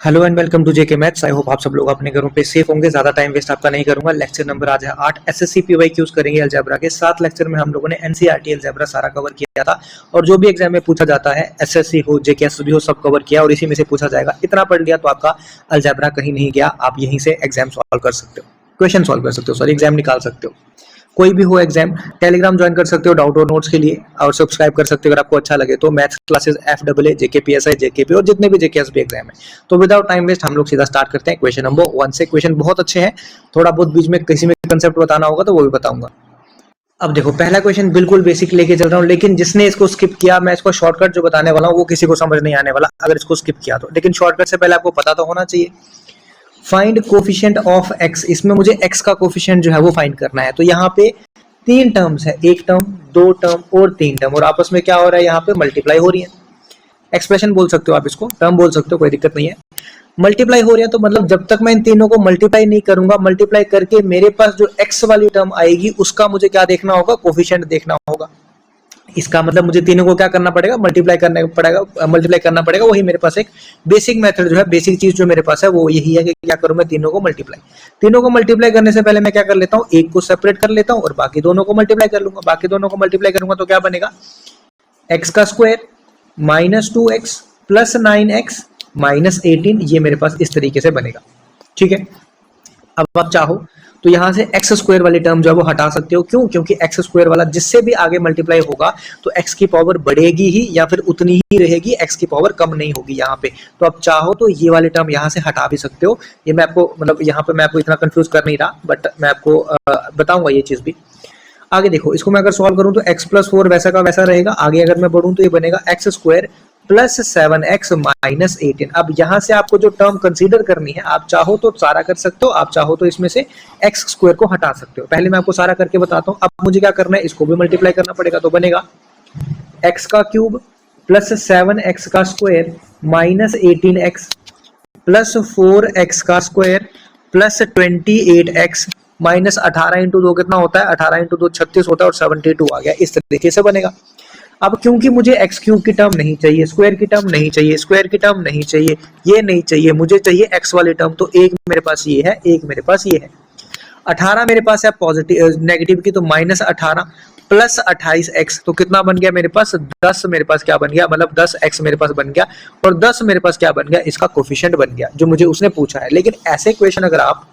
Hello and welcome to JK maths. I hope आप सब लोग अपने घरों पे सेफ होंगे। ज्यादा टाइम वेस्ट आपका नहीं करूंगा। लेक्चर नंबर आज है 8 एसएससी पीवाईक्यूज करेंगे अलजेब्रा के। 7 लेक्चर में हम लोगों ने एनसीईआरटी अलजेब्रा सारा कवर किया था और जो भी एग्जाम में पूछा जाता है एसएससी हो जेकेएसबी हो सब कवर किया और इसी में से पूछा जाएगा। इतना पढ़ लिया तो आपका अलजेब्रा कहीं नहीं गया। आप यहीं से एग्जाम सॉल्व कर सकते हो, क्वेश्चन सॉल्व कर सकते हो, सॉरी एग्जाम निकाल सकते हो। कोई भी हो एग्जाम, टेलीग्राम ज्वाइन कर सकते हो डाउट और नोट्स के लिए और सब्सक्राइब कर सकते हो अगर आपको अच्छा लगे तो। Maths classes FAA JKPSI JKP और जितने भी JKSB एग्जाम है। तो विदाउट टाइम वेस्ट हम लोग सीधा स्टार्ट करते हैं क्वेश्चन नंबर 1 से। क्वेश्चन बहुत अच्छे हैं, थोड़ा बहुत बीच में किसी में कंसेप्ट बताना होगा तो वो भी बताऊंगा। अब देखो पहला क्वेश्चन बिल्कुल बेसिक लेके चल रहा हूँ, लेकिन जिसने इसको स्किप किया, मैं इसको शॉर्टकट जो बताने वाला हूँ वो किसी को समझ नहीं आने वाला अगर इसको स्किप किया तो। लेकिन शॉर्टकट से पहले आपको पता तो होना चाहिए। फाइंड कोफिशिएंट ऑफ x, इसमें मुझे x का कोफिशिएंट जो है वो फाइंड करना है। तो यहाँ पे 3 टर्म्स है, 1 टर्म 2 टर्म और 3 टर्म, और आपस में क्या हो रहा है, यहाँ पे मल्टीप्लाई हो रही है। एक्सप्रेशन बोल सकते हो आप इसको, टर्म बोल सकते हो, कोई दिक्कत नहीं है। मल्टीप्लाई हो रही है तो मतलब जब तक मैं इन तीनों को मल्टीप्लाई नहीं करूंगा, मल्टीप्लाई करके मेरे पास जो x वाली टर्म आएगी उसका मुझे क्या देखना होगा, कोफिशिएंट देखना होगा। इसका मतलब मुझे तीनों को क्या करना पड़ेगा, मल्टीप्लाई करना पड़ेगा। वही मेरे पास एक बेसिक मेथड जो है, बेसिक चीज जो मेरे पास है वो यही है कि क्या करूं मैं, तीनों को मल्टीप्लाई करने से पहले मैं क्या कर लेता हूं, एक को सेपरेट कर लेता हूं और बाकी दोनों को मल्टीप्लाई कर लूंगा। बाकी दोनों को मल्टीप्लाई करूंगा तो क्या बनेगा, x का square minus 2x plus 9x minus 18, ये मेरे पास इस तरीके से बनेगा। ठीक है, अब आप चाहो तो यहां से एक्स स्क्वायर वाली टर्म जो है वो हटा सकते हो। क्यों? क्योंकि एक्स स्क्वायर वाला जिससे भी आगे मल्टीप्लाई होगा तो एक्स की पावर बढ़ेगी ही या फिर उतनी ही रहेगी, एक्स की पावर कम नहीं होगी यहाँ पे। तो आप चाहो तो ये वाली टर्म यहाँ से हटा भी सकते हो। ये मैं आपको मतलब यहाँ पे मैं आपको इतना कंफ्यूज कर नहीं रहा, बट मैं आपको बताऊंगा ये चीज भी आगे। देखो इसको मैं अगर सॉल्व करूं तो x प्लस 4 वैसा का वैसा रहेगा। आगे अगर मैं बढ़ूं तो ये बनेगा x square plus 7x minus 18। अब यहां से आपको जो टर्म कंसीडर करनी है, आप चाहो तो सारा कर सकते हो, आप चाहो तो इसमें से एक्स स्क्वायर को हटा सकते हो। पहले मैं आपको सारा करके बताता हूँ। अब मुझे क्या करना है, इसको भी मल्टीप्लाई करना पड़ेगा। तो बनेगा एक्स का क्यूब प्लस 7x का square minus 18x plus 4x का square plus 28x minus 18 into 2 कितना होता है, 18 इंटू 2 36 होता है और 72 आ गया। इस तरीके से बनेगा। अब क्योंकि मुझे एक्स क्यूब की टर्म नहीं चाहिए, स्क्वायर की टर्म नहीं चाहिए, स्क्वायर की टर्म नहीं चाहिए, ये नहीं चाहिए, मुझे चाहिए एक्स वाली टर्म। तो एक मेरे पास ये है, एक मेरे पास ये है। 18 मेरे पास है पॉजिटिव नेगेटिव की, तो माइनस 18 प्लस 28x, तो कितना बन गया मेरे पास, 10 मेरे पास क्या बन गया, मतलब 10x मेरे पास बन गया। और 10 मेरे पास क्या बन गया, इसका कोफिशिएंट बन गया जो मुझे उसने पूछा है। लेकिन ऐसे क्वेश्चन अगर आप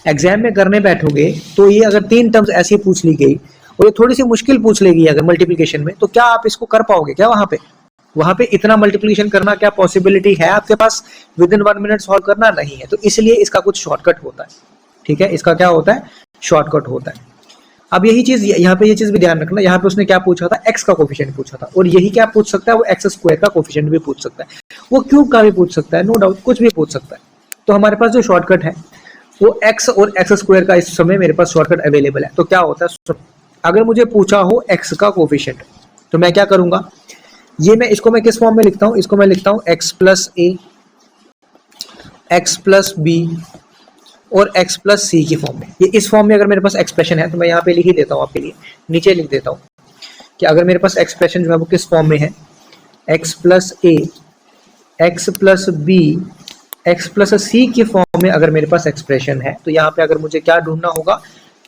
एग्जाम में करने बैठोगे तो ये अगर 3 टर्म्स ऐसी पूछ ली गई और ये थोड़ी सी मुश्किल पूछ लेगी अगर मल्टीप्लिकेशन में, तो क्या आप इसको कर पाओगे क्या? वहां पे इतना मल्टीप्लिकेशन करना क्या पॉसिबिलिटी है आपके पास विद इन 1 मिनट सॉल्व करना? नहीं है। तो इसलिए इसका कुछ शॉर्टकट होता है। ठीक है, इसका क्या होता है, शॉर्टकट होता है। अब यही चीज यहाँ पे, ये चीज भी ध्यान रखना, यहाँ पे उसने क्या पूछा था, एक्स का कोफिशिएंट पूछा था। और यही क्या पूछ सकता है, वो एक्स स्क्वायर का कोफिशिएंट भी पूछ सकता है, वो क्यूब का भी पूछ सकता है, नो डाउट कुछ भी पूछ सकता है। तो हमारे पास जो शॉर्टकट है वो एक्स और एक्स स्क्वायर का इस समय मेरे पास शॉर्टकट अवेलेबल है। तो क्या होता है, अगर मुझे पूछा हो एक्स का कोफिशिएंट तो मैं क्या करूंगा, ये मैं इसको मैं किस फॉर्म में लिखता हूं, इसको मैं लिखता हूं x plus A, X plus B और एक्स प्लस सी की फॉर्म में। ये इस फॉर्म में अगर मेरे पास एक्सप्रेशन है तो मैं यहाँ पे लिख ही देता हूँ आपके लिए, नीचे लिख देता हूँ कि अगर मेरे पास एक्सप्रेशन जो है वो किस फॉर्म में है, X plus A, X plus B, X plus C की फॉर्म में अगर मेरे पास एक्सप्रेशन है, तो यहाँ पे अगर मुझे क्या ढूंढना होगा,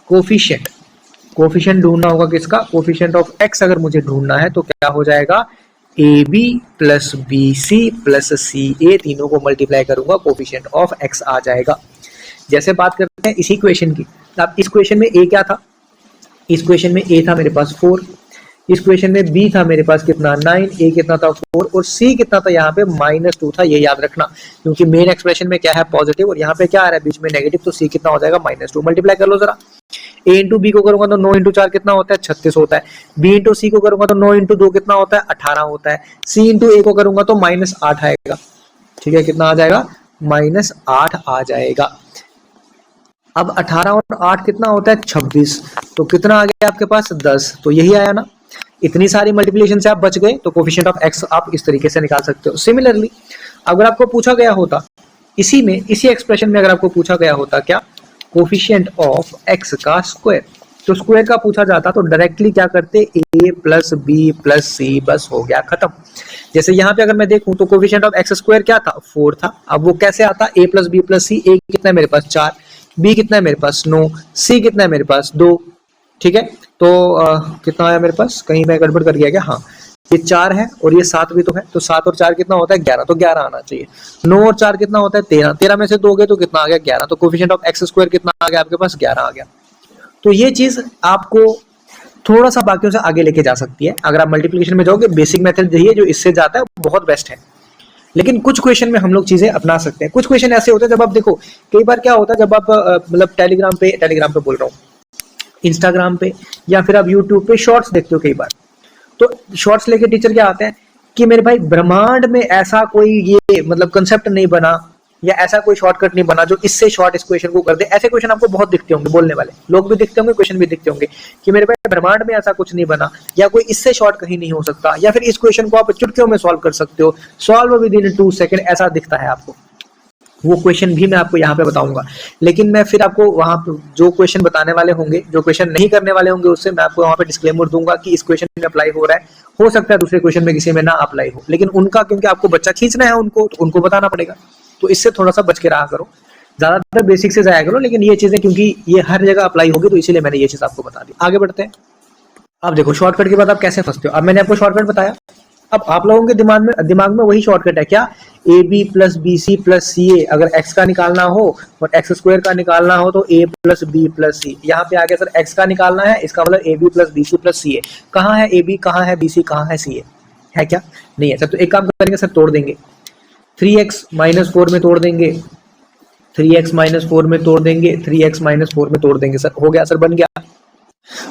कोफिशिएंट ढूंढना होगा। किसका, कोफिशिएंट ऑफ एक्स अगर मुझे ढूंढना है तो क्या हो जाएगा, A B plus B C plus C A, तीनों को मल्टीप्लाई करूंगा, कोफिशिएंट ऑफ एक्स आ जाएगा। जैसे बात करते हैं इसी क्वेश्चन की, अब इस क्वेश्चन में ए क्या था, इस क्वेश्चन में ए था मेरे पास 4, इस क्वेश्चन में बी था मेरे पास कितना 9, ए कितना था 4 और सी कितना था यहाँ पे -2 था। ये याद रखना क्योंकि मेन एक्सप्रेशन में क्या है, पॉजिटिव, और यहाँ पे क्या आ रहा है बीच में नेगेटिव, तो सी कितना हो जाएगा -2। मल्टीप्लाई कर लो जरा, ए इंटू बी को करूंगा तो 9 इंटू 4 कितना होता है, 36 होता है। बी इंटू सी को करूंगा तो 9 इंटू 2 कितना होता है, 18 होता है। सी इंटू ए को करूंगा तो -8 आएगा। ठीक है, कितना आ जाएगा, -8 आ जाएगा। अब 18 और 8 कितना होता है, 26, तो कितना आ गया आपके पास, 10। तो यही आया ना, इतनी सारी मल्टीप्लिकेशन से आप बच गए। तो कोफिशिएंट ऑफ एक्स आप इस तरीके से निकाल सकते हो। सिमिलरली अगर आपको पूछा गया होता इसी एक्सप्रेशन में अगर आपको पूछा गया होता क्या, कोफिशिएंट ऑफ एक्स का स्क्वायर, तो स्क्वायर का पूछा जाता तो डायरेक्टली क्या करते, ए प्लस बी प्लस सी, बस हो गया खत्म। जैसे यहाँ पे अगर मैं देखूं तो कोफिशिएंट ऑफ एक्स स्क्वायर क्या था, 4 था। अब वो कैसे आता, ए plus B plus C, A कितना है मेरे पास 4, बी कितना है मेरे पास 9, सी कितना है मेरे पास 2, ठीक है। तो कितना आया मेरे पास, कहीं मैं गड़बड़ कर गया क्या, हाँ ये 4 है और ये 7 भी तो है, तो 7 और 4 कितना होता है 11, तो 11 आना चाहिए। 9 और 4 कितना होता है 13, 13 में से 2 गए तो कितना आ गया 11, तो कोफिशिएंट ऑफ एक्स स्क्वायर कितना आ गया आपके पास 11 आ गया। तो ये चीज आपको थोड़ा सा बाकियों से आगे लेके जा सकती है। अगर आप मल्टीप्लिकेशन में जाओगे बेसिक मेथड यही है, जो इससे जाता है बहुत बेस्ट है। लेकिन कुछ क्वेश्चन में हम लोग चीजें अपना सकते हैं। कुछ क्वेश्चन ऐसे होते हैं जब आप देखो, कई बार क्या होता है जब आप मतलब टेलीग्राम पे बोल रहा हूँ, इंस्टाग्राम पे या फिर आप यूट्यूब पे शॉर्ट्स देखते हो कई बार, तो शॉर्ट्स लेके टीचर क्या आते हैं कि मेरे भाई ब्रह्मांड में ऐसा कोई ये मतलब कंसेप्ट नहीं बना या ऐसा कोई शॉर्टकट नहीं बना जो इससे शॉर्ट इस क्वेश्चन को कर दे। ऐसे क्वेश्चन आपको बहुत दिखते होंगे, बोलने वाले लोग भी दिखते होंगे, क्वेश्चन भी दिखते होंगे कि मेरे भाई ब्रह्मांड में ऐसा कुछ नहीं बना या कोई इससे शॉर्ट कहीं नहीं हो सकता, या फिर इस क्वेश्चन को आप चुटकियों में सॉल्व कर सकते हो, सॉल्व विद इन 2 सेकंड, ऐसा दिखता है आपको। वो क्वेश्चन भी मैं आपको यहाँ पे बताऊंगा, लेकिन मैं फिर आपको वहां पे जो क्वेश्चन बताने वाले होंगे, जो क्वेश्चन नहीं करने वाले होंगे, उससे मैं आपको वहां पे डिस्क्लेमर दूंगा कि इस क्वेश्चन में अप्लाई हो रहा है, हो सकता है दूसरे क्वेश्चन में किसी में ना अप्लाई हो, लेकिन उनका क्योंकि आपको बच्चा खींचना है उनको, तो उनको बताना पड़ेगा। तो इससे थोड़ा सा बच के रहा करो, ज्यादातर बेसिक से जाया करो, लेकिन ये चीजें क्योंकि ये हर जगह अप्लाई होगी तो इसीलिए मैंने ये चीज आपको बता दी। आगे बढ़ते हैं। अब देखो शॉर्टकट के बाद आप कैसे फंसते हो। अब मैंने आपको शॉर्टकट बताया, अब आप लोगों के दिमाग में वही शॉर्टकट है क्या, A B plus B C plus C A, अगर एक्स का निकालना हो और एक्स स्क्वायर का निकालना हो तो ए प्लस बी प्लस सी। यहाँ पे आगे सर एक्स का निकालना है, इसका मतलब A B plus B C plus C A. कहाँ है ए बी, कहाँ है बी सी, कहाँ है सी ए, है क्या, नहीं है सर। तो एक काम करेंगे सर, तोड़ देंगे, 3x माइनस 4 में तोड़ देंगे, 3x माइनस 4 में तोड़ देंगे, 3x माइनस 4 में तोड़ देंगे, सर हो गया, सर बन गया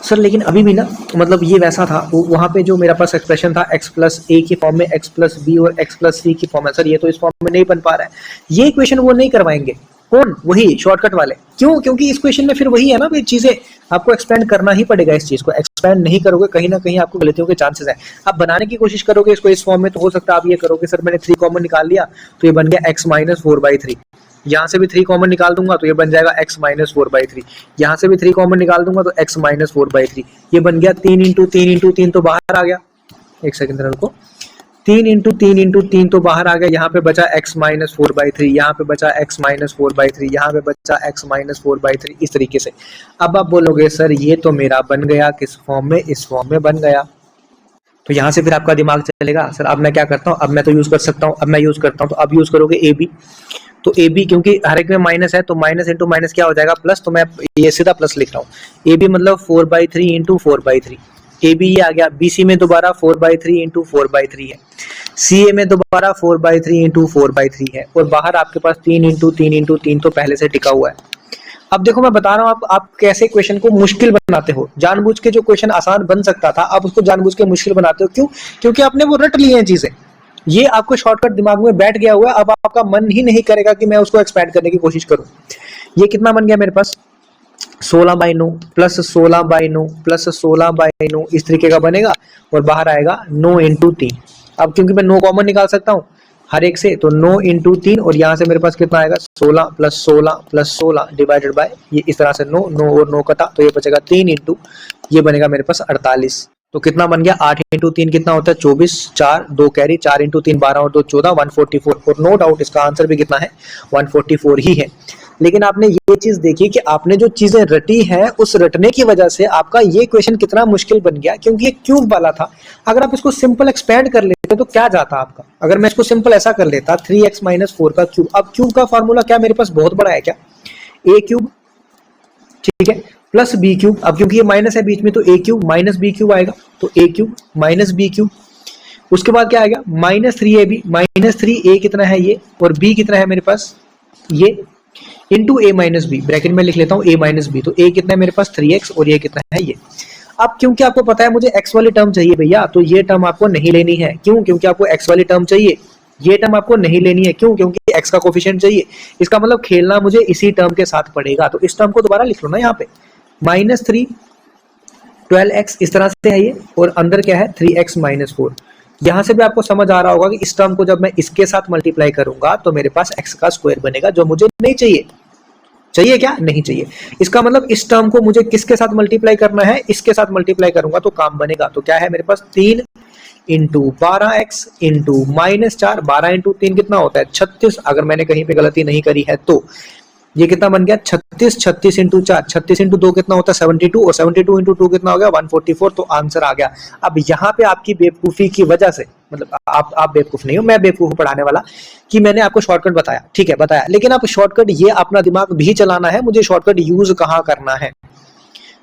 सर। लेकिन अभी भी ना मतलब ये वैसा था, वहां पे जो मेरा पास एक्सप्रेशन था x प्लस ए की फॉर्म में, x प्लस बी और x प्लस सी की फॉर्म है, सर ये तो इस फॉर्म में नहीं बन पा रहा है। ये इक्वेशन वो नहीं करवाएंगे, कौन, वही शॉर्टकट वाले। क्यों, क्योंकि इस क्वेश्चन में फिर वही है ना भाई, चीजें आपको एक्सपेंड करना ही पड़ेगा। इस चीज को एक्सपेंड नहीं करोगे कहीं ना कहीं आपको गलतियों के चांसेस है। आप बनाने की कोशिश करोगे इसको इस फॉर्म में, तो हो सकता है आप ये करोगे सर मैंने 3 कॉमन निकाल लिया तो ये बन गया x माइनस 4/3, यहाँ से भी 3 कॉमन निकाल दूंगा तो ये बन जाएगा x माइनस 4/3, यहाँ से भी 3 कॉमन निकाल दूंगा तो x माइनस 4/3, ये बन गया 3 इंटू 3 तो बाहर आ गया, एक सेकंड रुको, 3 इंटू 3 तो बाहर आ गया, यहाँ पे बचा x माइनस 4/3, यहाँ पे बचा x माइनस 4/3, यहाँ पे बचा x माइनस 4/3, इस तरीके से। अब आप बोलोगे सर ये तो मेरा बन गया किस फॉर्म में, इस फॉर्म में बन गया। तो यहाँ से फिर आपका दिमाग चलेगा सर अब मैं क्या करता हूँ, अब मैं तो यूज कर सकता हूँ, अब मैं यूज करता हूँ, तो अब यूज करोगे ए बी। तो ए बी क्योंकि हर एक में माइनस है तो माइनस इंटू माइनस क्या हो जाएगा प्लस, तो मैं ये सीधा प्लस लिख रहा हूँ। ए बी मतलब 4/3 इंटू 4/3, ए बी ये आ गया। बी सी में दोबारा 4/3 इंटू 4/3 है, सी ए में दोबारा 4/3 इंटू 4/3 है, और बाहर आपके पास 3 इंटू 3 तो पहले से टिका हुआ है। अब देखो मैं बता रहा हूँ आप कैसे क्वेश्चन को मुश्किल बनाते हो, जानबूझ के जो क्वेश्चन आसान बन सकता था आप उसको जानबूझ के मुश्किल बनाते हो। क्यों, क्योंकि आपने वो रट लिए हैं चीजें, ये आपको शॉर्टकट दिमाग में बैठ गया हुआ है। अब आपका मन ही नहीं करेगा कि मैं उसको एक्सपैंड करने की कोशिश करूं। ये कितना बन गया मेरे पास 16/9 प्लस 16/9 प्लस 16/9, इस तरीके का बनेगा, और बाहर आएगा 9 इंटू 3। अब क्योंकि मैं 9 कॉमन निकाल सकता हूँ हर एक से, तो 9 इंटू 3, और यहाँ से मेरे पास कितना आएगा 16 प्लस 16 प्लस 16 डिवाइडेड बाय ये, इस तरह से 9 और 9 कटा, तो ये बचेगा 3 इंटू, ये बनेगा मेरे पास 48। तो कितना बन गया 8 इंटू 3 कितना होता है 24, 4 2 कैरी, 4 इंटू 3 12 और 2 14, 144। और नो डाउट इसका आंसर भी कितना है 144 ही है। लेकिन आपने ये चीज देखी कि आपने जो चीजें रटी है उस रटने की वजह से आपका ये क्वेश्चन कितना मुश्किल बन गया, क्योंकि ये क्यूब वाला था। अगर आप इसको सिंपल एक्सपेंड कर लेते तो क्या जाता आपका, अगर मैं इसको सिंपल ऐसा कर लेता 3x माइनस 4 का क्यूब। अब क्यूब का फॉर्मूला क्या मेरे पास बहुत बड़ा है क्या, a क्यूब, ठीक है, प्लस बी क्यूब। अब क्योंकि ये माइनस है बीच में तो a cube minus B cube आएगा, तो a cube minus B cube. उसके बाद क्या आएगा -3ab, -3a कितना है ये, और b कितना है मेरे पास ये, into a minus B, bracket में लिख लेता हूँ a माइनस बी। तो a कितना है मेरे पास 3x, और ये कितना है ये। अब क्योंकि आपको पता है मुझे x वाली टर्म चाहिए भैया, तो ये टर्म आपको नहीं लेनी है। क्यों, क्योंकि आपको x वाली टर्म चाहिए, ये टर्म आपको नहीं लेनी है। क्यों, क्योंकि x का कोफिशिएंट चाहिए। इसका मतलब खेलना मुझे इसी टर्म के साथ पड़ेगा। तो इस टर्म को दोबारा लिख लो ना, यहाँ पे -3 12x इस तरह से है ये, और अंदर क्या है 3x माइनस 4। यहाँ से भी आपको समझ आ रहा होगा कि इस टर्म को जब मैं इसके साथ मल्टीप्लाई करूंगा तो मेरे पास x का स्क्वायर बनेगा, जो मुझे नहीं चाहिए। चाहिए क्या? नहीं चाहिए। इसका मतलब इस टर्म को मुझे किसके साथ मल्टीप्लाई करना है? इसके साथ मल्टीप्लाई करूंगा तो काम बनेगा। तो क्या है मेरे पास 3 इंटू 12x इंटू -4, 12 इंटू 3 कितना होता है 36, अगर मैंने कहीं पे गलती नहीं करी है तो ये कितना बन गया 36, 36 इंटू 4, 36 इंटू 2 कितना होता है 72, और 72 इंटू 2 कितना हो गया 144, तो आंसर आ गया। अब यहाँ पे आपकी बेवकूफी की वजह से, मतलब आप बेवकूफ नहीं हो, मैं बेवकूफ पढ़ाने वाला, कि मैंने आपको शॉर्टकट बताया, ठीक है बताया, लेकिन आप शॉर्टकट ये अपना दिमाग भी चलाना है, मुझे शॉर्टकट यूज कहाँ करना है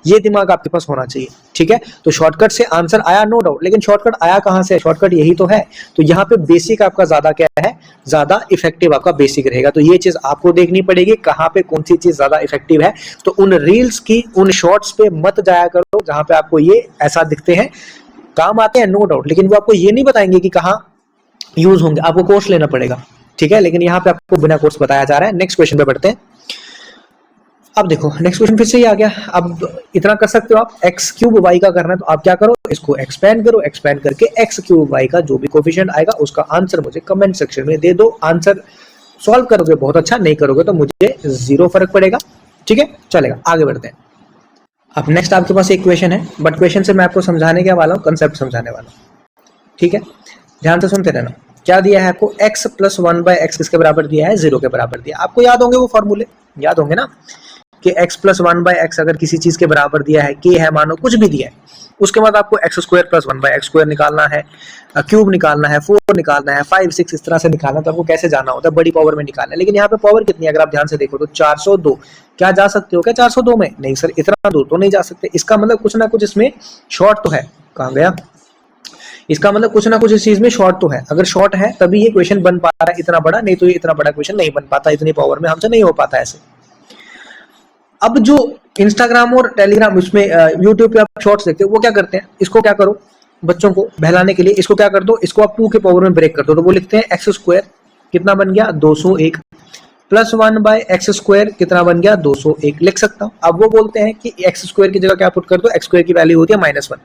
ये दिमाग आपके पास होना चाहिए, ठीक है। तो शॉर्टकट से आंसर आया नो डाउट, लेकिन शॉर्टकट आया कहां से? शॉर्टकट यही तो है। तो यहाँ पे बेसिक आपका ज्यादा क्या है, ज्यादा इफेक्टिव आपका बेसिक रहेगा। तो ये चीज आपको देखनी पड़ेगी कहाँ पे कौन सी चीज ज्यादा इफेक्टिव है। तो उन रील्स की, उन शॉर्ट्स पे मत जाया करो जहां पे आपको ये ऐसा दिखते हैं, काम आते हैं नो डाउट, लेकिन वो आपको ये नहीं बताएंगे कि कहाँ यूज होंगे, आपको कोर्स लेना पड़ेगा, ठीक है। लेकिन यहाँ पे आपको बिना कोर्स बताया जा रहा है। नेक्स्ट क्वेश्चन पे बढ़ते हैं। अब देखो नेक्स्ट क्वेश्चन फिर से ही आ गया। अब इतना कर सकते हो आप, एक्स क्यूब वाई का करना है तो आप क्या करो, इसको एक्सपेंड करो, एक्सपेंड करके एक्स क्यूब वाई का जो भी कोफिशिएंट आएगा उसका आंसर मुझे कमेंट सेक्शन में दे दो। आंसर सॉल्व करोगे बहुत अच्छा, नहीं करोगे तो मुझे 0 फर्क पड़ेगा, ठीक है। चलेगा, आगे बढ़ते हैं। अब नेक्स्ट आपके पास एक क्वेश्चन है, बट क्वेश्चन से मैं आपको समझाने के वाला हूँ, कंसेप्ट समझाने वाला हूँ, ठीक है। ध्यान से सुनते रहना। क्या दिया है आपको, x प्लस 1/x किसके बराबर दिया है, 0 के बराबर दिया। आपको याद होंगे वो फॉर्मूले, याद होंगे ना, कि x प्लस 1/x अगर किसी चीज के बराबर दिया है, k है मानो, कुछ भी दिया है, उसके बाद आपको x square plus 1/x square निकालना है, क्यूब निकालना है, 4 निकालना है, 5 6 इस तरह से निकालना। तो आपको कैसे जाना होता है, बड़ी पावर में निकालना है। लेकिन यहाँ पे पावर कितनी है अगर आप ध्यान से देखो तो 402। क्या जा सकते हो क्या 402 में? नहीं सर, इतना दूर तो नहीं जा सकते। इसका मतलब कुछ ना कुछ इसमें शॉर्ट तो है। कहाँ गया? इसका मतलब कुछ ना कुछ इस चीज में शॉर्ट तो है। अगर शॉर्ट है तभी ये क्वेश्चन बन पा रहा है इतना बड़ा, नहीं तो ये इतना बड़ा क्वेश्चन नहीं बन पाता, इतनी पावर में हमसे नहीं हो पाता ऐसे। अब जो इंस्टाग्राम और टेलीग्राम, उसमें यूट्यूब पे आप शॉर्ट्स देखते हो, वो क्या करते हैं, इसको क्या करो, बच्चों को बहलाने के लिए इसको क्या कर दो, इसको आप 2 के पावर में ब्रेक कर दो। तो वो लिखते हैं एक्स स्क्वायर कितना बन गया 201 प्लस 1/x स्क्वायर कितना बन गया 201 लिख सकता हूँ। अब वो बोलते हैं कि एक्स स्क्वायर की जगह क्या पुट कर दो, एक्स स्क्वायर की वैल्यू होती है -1।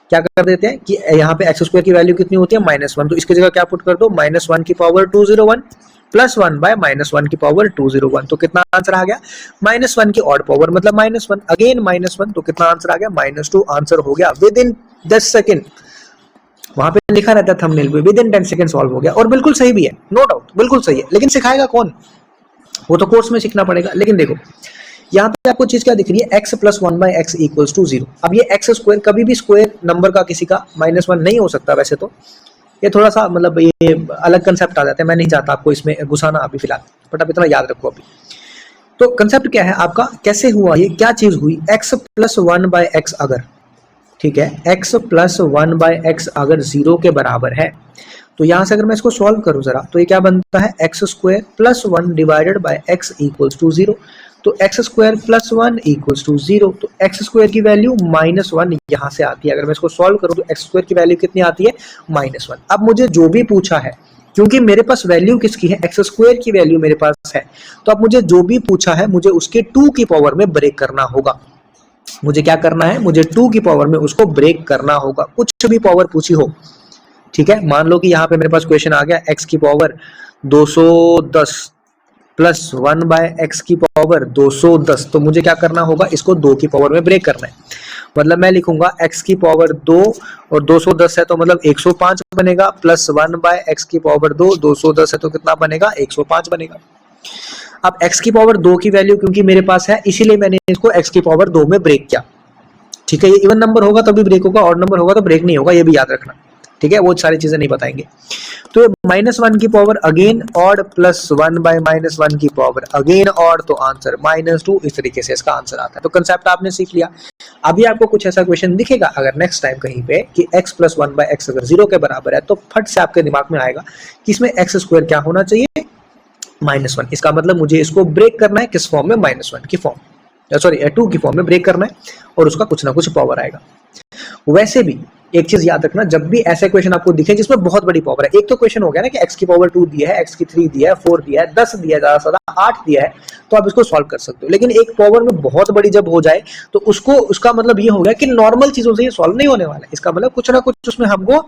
क्या कर देते हैं कि यहाँ पे एक्स स्क्वायर की वैल्यू कितनी होती है -1, तो इसकी जगह क्या पुट कर दो -1 की पावर 201 प्लस 1/-1 की पावर 201। तो कितना आंसर आ गया, -1 की ऑड पावर मतलब -1, अगेन -1, तो कितना आंसर आ गया -2। आंसर हो गया विद इन 10 सेकेंड। वहां पे लिखा रहता है थंबनेल पे, विद इन 10 सेकेंड सॉल्व हो गया, और बिल्कुल सही भी है, नो डाउट बिल्कुल सही है। लेकिन सिखाएगा कौन, वो तो कोर्स में सीखना पड़ेगा। लेकिन देखो यहाँ पे आपको चीज क्या दिख रही है, x plus 1/x equals to 0। अब ये एक्स स्क्वायर, कभी भी स्क्वायर नंबर का किसी का -1 नहीं हो सकता वैसे तो, ये थोड़ा सा मतलब ये अलग कंसेप्ट आ जाता है, मैं नहीं चाहता आपको इसमें घुसाना अभी फिलहाल, बट आप इतना याद रखो अभी। तो कंसेप्ट क्या है आपका, कैसे हुआ ये, क्या चीज हुई, x प्लस 1/x अगर, ठीक है, x प्लस 1/x अगर 0 के बराबर है, तो यहां से अगर मैं इसको सॉल्व करूं जरा, तो ये क्या बनता है, X square plus 1 divided by x equals to 0। तो X square plus 1 equals to 0, तो एक्स स्क्वायर की वैल्यू -1 यहां से आती है। अगर मैं इसको सॉल्व करूं तो एक्स स्क्वायर की वैल्यू कितनी आती है -1। अब मुझे जो भी पूछा है, क्योंकि मेरे पास वैल्यू किसकी है, एक्स स्क्वायर की वैल्यू मेरे पास है, तो अब मुझे जो भी पूछा है मुझे उसके 2 की पावर में ब्रेक करना होगा। मुझे क्या करना है, मुझे 2 की पावर में उसको ब्रेक करना होगा, कुछ भी पावर पूछी हो, ठीक है। मान लो कि यहाँ पे मेरे पास क्वेश्चन आ गया x की पावर 210 प्लस 1/x की पावर 210, तो मुझे क्या करना होगा, इसको 2 की पावर में ब्रेक करना है। मतलब मैं लिखूंगा x की पावर 2 और 210 है तो मतलब 105 बनेगा, प्लस 1/x की पावर 2, 210 है तो कितना बनेगा 105 बनेगा। अब x की पावर 2 की वैल्यू क्योंकि मेरे पास है, इसीलिए मैंने इसको x की पावर 2 में ब्रेक किया, ठीक है। ये इवन नंबर होगा तभी ब्रेक होगा, ऑड नंबर होगा तो ब्रेक नहीं होगा, ये भी याद रखना, ठीक है। वो सारी चीजें नहीं बताएंगे। तो -1 की पावर अगेन ऑड प्लस 1/-1 की पावर अगेन ऑड, तो आंसर -2। इस तरीके से इसका आंसर आता है। तो कंसेप्ट आपने सीख लिया। अभी आपको कुछ ऐसा क्वेश्चन दिखेगा अगर नेक्स्ट टाइम कहीं पे कि x प्लस 1/x अगर 0 के बराबर है, तो फट से आपके दिमाग में आएगा कि इसमें x स्क्वायर क्या होना चाहिए, -1। इसका मतलब मुझे इसको ब्रेक करना है किस फॉर्म में, -1 की फॉर्म, सॉरी 2 की फॉर्म में ब्रेक करना है, और उसका कुछ ना कुछ पावर आएगा। वैसे भी एक चीज याद रखना, जब भी ऐसे क्वेश्चन आपको दिखे जिसमें बहुत बड़ी पावर है, एक तो क्वेश्चन हो गया ना कि x की पावर 2 दिया है, x की 3 दिया है, 4 दिया है, 10 दिया है, ज्यादा से ज्यादा 8 दिया है, तो आप इसको सॉल्व कर सकते हो। लेकिन एक पावर में बहुत बड़ी जब हो जाए तो उसको, उसका मतलब ये हो गया कि नॉर्मल चीजों से ये सॉल्व नहीं होने वाला है। इसका मतलब कुछ ना कुछ उसमें हमको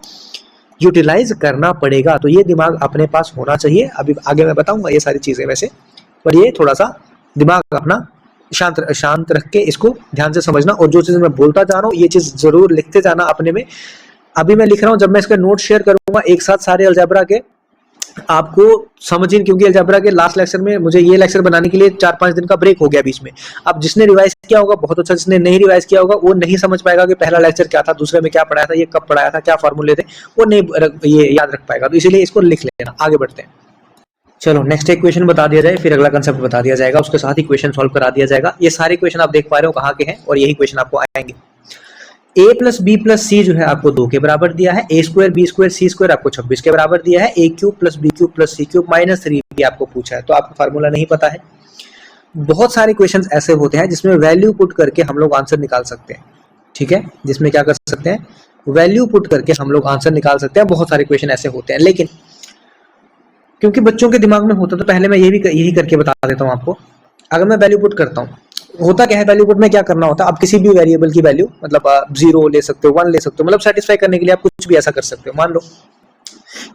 यूटिलाइज करना पड़ेगा। तो ये दिमाग अपने पास होना चाहिए। अभी आगे मैं बताऊंगा ये सारी चीजें वैसे, पर ये थोड़ा सा दिमाग अपना शांत रख के इसको ध्यान से समझना, और जो चीज़ मैं बोलता जा रहा हूँ ये चीज़ जरूर लिखते जाना अपने में। अभी मैं लिख रहा हूँ, जब मैं इसके नोट शेयर करूंगा एक साथ सारे अलजेब्रा के, आपको समझ इन, क्योंकि अलजेब्रा के लास्ट लेक्चर में मुझे ये लेक्चर बनाने के लिए 4-5 दिन का ब्रेक हो गया बीच में। अब जिसने रिवाइज किया होगा बहुत अच्छा, जिसने नहीं रिवाइज किया होगा वो नहीं समझ पाएगा कि पहला लेक्चर क्या था, दूसरे में क्या पढ़ाया था, ये कब पढ़ाया था, क्या फॉर्मूले थे, वो नहीं ये याद रख पाएगा। तो इसीलिए इसको लिख लेना। आगे बढ़ते हैं, चलो नेक्स्ट एक क्वेश्चन बता दिया जाए, फिर अगला कंसेप्ट बता दिया जाएगा, उसके साथ ही क्वेश्चन सॉल्व करा दिया जाएगा। ये सारे क्वेश्चन आप देख पा रहे हो कहाँ के हैं, और यही क्वेश्चन आपको आएंगे। a plus B plus C जो है आपको 2 के बराबर दिया है, a square B square C square आपको 26 के बराबर दिया है, a cube plus B cube plus C cube minus 3 भी आपको पूछा है, तो आपको फार्मूला नहीं पता है। बहुत सारे क्वेश्चंस ऐसे होते हैं जिसमें वैल्यू पुट करके हम लोग आंसर निकाल सकते हैं, ठीक है, जिसमें क्या कर सकते हैं, वैल्यू पुट करके हम लोग आंसर निकाल सकते हैं। बहुत सारे क्वेश्चन ऐसे होते हैं, लेकिन क्योंकि बच्चों के दिमाग में होता, तो पहले मैं यही करके बता देता हूँ आपको। अगर मैं वैल्यू पुट करता हूँ, होता क्या है, वैल्यू पुट में क्या करना होता है, आप किसी भी वेरिएबल की वैल्यू मतलब 0 ले सकते हो, 1 ले सकते हो, मतलब सेटिस्फाई करने के लिए आप कुछ भी ऐसा कर सकते हो। मान लो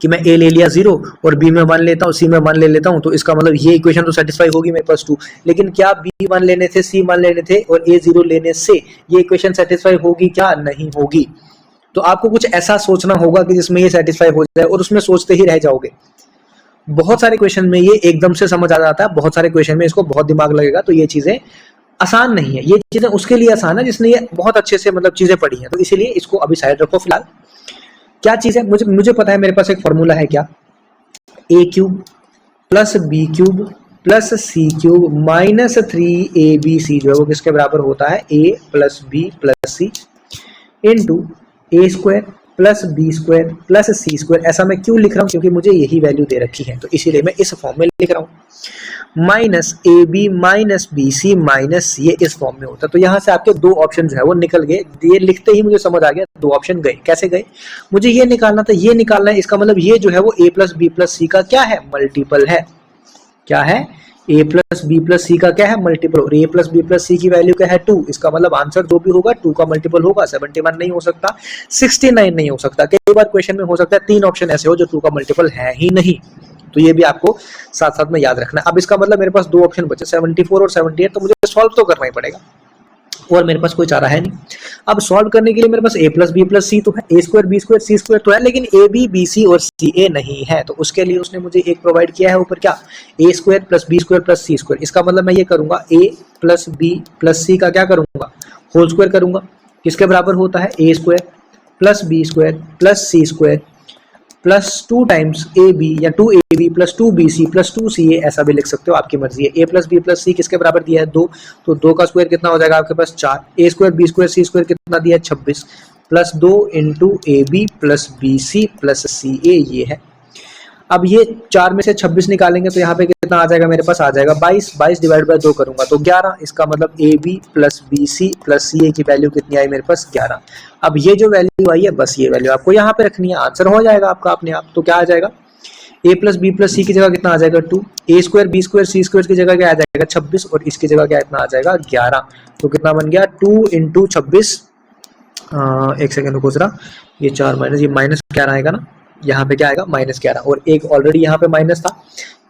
कि मैं a ले लिया 0 और b में 1 लेता हूँ, c में 1 ले लेता हूँ, तो इसका मतलब ये इक्वेशन तो सेटिस्फाई होगी मेरे पास 2। लेकिन क्या b 1 लेने से, c 1 लेने थे और a 0 लेने से ये इक्वेशन सेटिस्फाई होगी क्या? नहीं होगी। तो आपको कुछ ऐसा सोचना होगा कि जिसमें ये सेटिस्फाई हो जाए, और उसमें सोचते ही रह जाओगे। बहुत सारे क्वेश्चन में ये एकदम से समझ आ जाता है, बहुत सारे क्वेश्चन में इसको बहुत दिमाग लगेगा, तो ये चीजें आसान नहीं है। ये चीजें उसके लिए आसान है जिसने ये बहुत अच्छे से मतलब चीजें पढ़ी हैं, तो इसीलिए इसको अभी साइड रखो फिलहाल। क्या चीज है, मुझे पता है, मेरे पास एक फॉर्मूला है, क्या, a cube plus B cube plus C cube minus 3abc जो है वो किसके बराबर होता है, a plus B plus C into A square plus B square plus C square. ऐसा मैं क्यों लिख रहा हूँ, क्योंकि मुझे यही वैल्यू दे रखी है, तो इसीलिए मैं इस फॉर्म में लिख रहा हूँ। Minus A B minus B C minus C, ये इस फॉर्म में होता है। तो यहाँ से आपके 2 ऑप्शन जो है वो निकल गए। ये लिखते ही मुझे समझ आ गया 2 ऑप्शन गए। कैसे गए, मुझे ये निकालना था, ये निकालना है, इसका मतलब ये जो है वो a plus B plus C का क्या है, मल्टीपल है। क्या है, a plus B plus C का क्या है, मल्टीपल। और a plus B plus C की वैल्यू क्या है, 2। इसका मतलब आंसर जो भी होगा 2 का मल्टीपल होगा। 71 नहीं हो सकता, 69 नहीं हो सकता। कई बार क्वेश्चन में हो सकता है 3 ऑप्शन ऐसे हो जो 2 का मल्टीपल है ही नहीं, तो ये भी आपको साथ साथ में याद रखना है। अब इसका मतलब मेरे पास 2 ऑप्शन बचे, 74 और 78, तो मुझे सॉल्व तो करना ही पड़ेगा, और मेरे पास कोई चारा है नहीं। अब सॉल्व करने के लिए मेरे पास a plus B plus C तो है, a square B square C square तो है, लेकिन a b b c और c a नहीं है। तो उसके लिए उसने मुझे एक प्रोवाइड किया है ऊपर, क्या, a square plus B square plus C square. इसका मतलब मैं ये करूंगा a plus B plus C का क्या करूंगा, होल स्क्वायर करूंगा। किसके बराबर होता है, a square plus B square plus C square plus 2 times A B या 2ab plus 2bc plus 2ca, ऐसा भी लिख सकते हो, आपकी मर्जी है। a प्लस बी प्लस सी किसके बराबर दिया है, 2, तो 2 का स्क्वायर कितना हो जाएगा आपके पास 4। a square B square C square कितना दिया है 26 plus 2 into A B plus B C plus C A, ये है। अब ये 4 में से 26 निकालेंगे तो यहाँ पे कितना आ जाएगा, मेरे पास आ जाएगा 22। 22 डिवाइड बाय 2 करूंगा तो 11। इसका मतलब A B plus B C plus C A की वैल्यू कितनी आई मेरे पास, 11। अब ये जो वैल्यू आई है, बस ये वैल्यू आपको यहाँ पे रखनी है, आंसर हो जाएगा आपका अपने आप। तो क्या आ जाएगा, a plus B plus C की जगह कितना आ जाएगा 2, a square B square C square की जगह क्या आ जाएगा 26, और इसकी जगह क्या इतना आ जाएगा 11। तो कितना बन गया 2 इंटू 26, एक सेकेंड रुको जरा, ये 4 माइनस ये माइनस 11 आएगा ना, यहाँ पे क्या आएगा माइनस 11, और एक ऑलरेडी यहाँ पे माइनस था,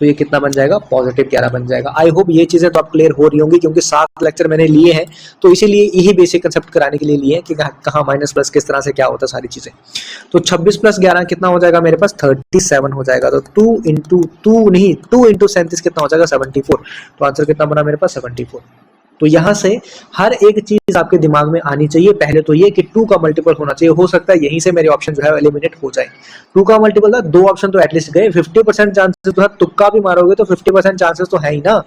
तो ये कितना बन जाएगा पॉजिटिव 11 बन जाएगा। आई होप ये चीजें तो आप क्लियर हो रही होंगी, क्योंकि 7 लेक्चर मैंने लिए हैं, तो इसीलिए यही बेसिक कंसेप्ट कराने के लिए लिए हैं कि कहाँ माइनस प्लस किस तरह से क्या होता है सारी चीजें। तो 26 प्लस 11 कितना हो जाएगा मेरे पास 37 हो जाएगा। तो 2 इंटू 37 कितना हो जाएगा 74। तो आंसर कितना बना मेरे पास 74। तो यहाँ से हर एक चीज आपके दिमाग में आनी चाहिए। पहले तो ये कि 2 का मल्टीपल होना चाहिए। हो सकता है यहीं से मेरे ऑप्शन जो है एलिमिनेट हो जाए। 2 का मल्टीपल था, 2 ऑप्शन तो एटलीस्ट गए। 50% चांसेस तो है, तुक्का भी मारोगे तो 50% चांसेस तो है ही ना।